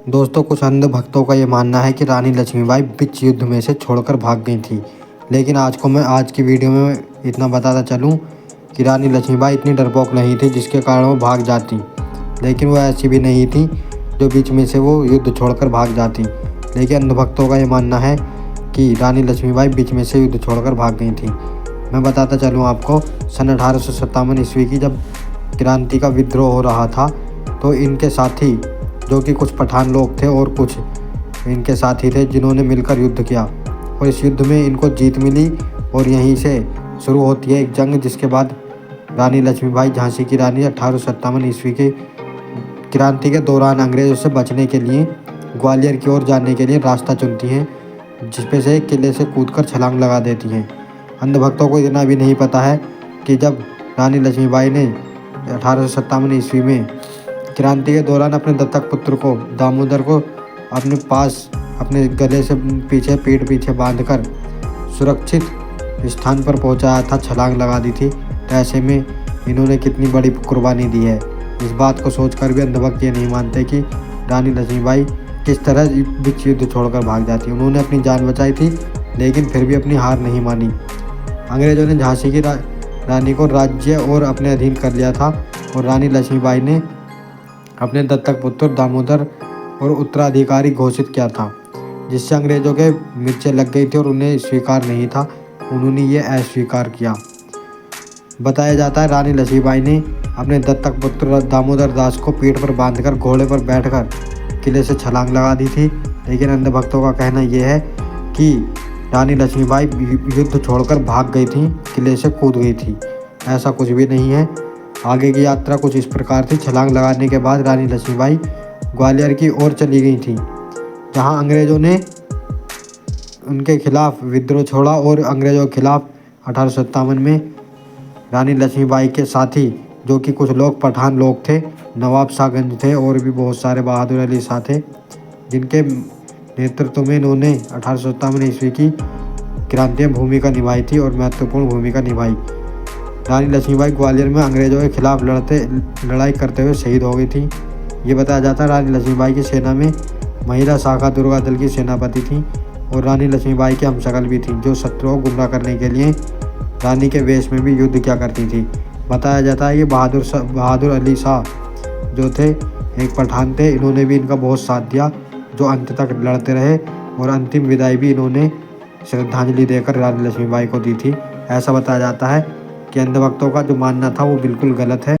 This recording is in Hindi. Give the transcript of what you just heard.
दोस्तों, कुछ अंध भक्तों का ये मानना है कि रानी लक्ष्मीबाई बीच युद्ध में से छोड़कर भाग गई थी। लेकिन आज की वीडियो में इतना बताता चलूं कि रानी लक्ष्मीबाई इतनी डरपोक नहीं थी जिसके कारण वो भाग जाती। लेकिन वो ऐसी भी नहीं थी जो बीच में से वो युद्ध छोड़कर भाग जाती। लेकिन अंध भक्तों का ये मानना है कि रानी लक्ष्मीबाई बीच में से युद्ध छोड़कर भाग गई थी। मैं बताता चलूँ आपको, सन 1857 ईस्वी की जब क्रांति का विद्रोह हो रहा था तो इनके साथी, जो कि कुछ पठान लोग थे और कुछ इनके साथी थे, जिन्होंने मिलकर युद्ध किया और इस युद्ध में इनको जीत मिली। और यहीं से शुरू होती है एक जंग, जिसके बाद रानी लक्ष्मीबाई, झांसी की रानी, 1857 ईस्वी के क्रांति के दौरान अंग्रेज़ों से बचने के लिए ग्वालियर की ओर जाने के लिए रास्ता चुनती हैं, जिसपे से एक किले से कूदकर छलांग लगा देती हैं। अंधभक्तों को इतना भी नहीं पता है कि जब रानी लक्ष्मीबाई ने 1857 ईस्वी में क्रांति के दौरान अपने दत्तक पुत्र को, दामोदर को, अपने पास अपने गले से पीठ पीछे बांधकर सुरक्षित स्थान पर पहुंचाया था, छलांग लगा दी थी, तो ऐसे में इन्होंने कितनी बड़ी कुर्बानी दी है। इस बात को सोचकर भी अंधभक्त ये नहीं मानते कि रानी लक्ष्मीबाई किस तरह बीच युद्ध छोड़कर भाग जाती। उन्होंने अपनी जान बचाई थी, लेकिन फिर भी अपनी हार नहीं मानी। अंग्रेज़ों ने झांसी की रानी को राज्य और अपने अधीन कर लिया था और रानी लक्ष्मीबाई ने अपने दत्तक पुत्र दामोदर और उत्तराधिकारी घोषित किया था, जिससे अंग्रेज़ों के मिर्चें लग गई थी और उन्हें स्वीकार नहीं था। उन्होंने ये अस्वीकार किया। बताया जाता है रानी लक्ष्मीबाई ने अपने दत्तक पुत्र दामोदर दास को पीठ पर बांधकर घोड़े पर बैठकर किले से छलांग लगा दी थी। लेकिन अंधभक्तों का कहना यह है कि रानी लक्ष्मीबाई युद्ध छोड़कर भाग गई थी, किले से कूद गई थी। ऐसा कुछ भी नहीं है। आगे की यात्रा कुछ इस प्रकार थी। छलांग लगाने के बाद रानी लक्ष्मीबाई ग्वालियर की ओर चली गई थी, जहां अंग्रेज़ों ने उनके खिलाफ विद्रोह छोड़ा और अंग्रेज़ों के खिलाफ 1857 में रानी लक्ष्मीबाई के साथी, जो कि कुछ लोग पठान लोग थे, नवाब शाहगंज थे और भी बहुत सारे बहादुर अली शाह थे, जिनके नेतृत्व में इन्होंने 1857 ईस्वी की क्रांति में भूमिका निभाई थी और महत्वपूर्ण भूमिका निभाई। रानी लक्ष्मीबाई ग्वालियर में अंग्रेज़ों के खिलाफ लड़ाई करते हुए शहीद हो गई थी। ये बताया जाता है रानी लक्ष्मीबाई की सेना में महिला शाखा दुर्गा दल की सेनापति थी और रानी लक्ष्मीबाई के हमशक्ल भी थी, जो शत्रुओं को गुमराह करने के लिए रानी के वेश में भी युद्ध किया करती थी। बताया जाता है कि बहादुर अली शाह जो थे, एक पठान थे, इन्होंने भी इनका बहुत साथ दिया, जो अंत तक लड़ते रहे और अंतिम विदाई भी इन्होंने श्रद्धांजलि देकर रानी लक्ष्मीबाई को दी थी। ऐसा बताया जाता है कि अंधभक्तों का जो मानना था वो बिल्कुल गलत है।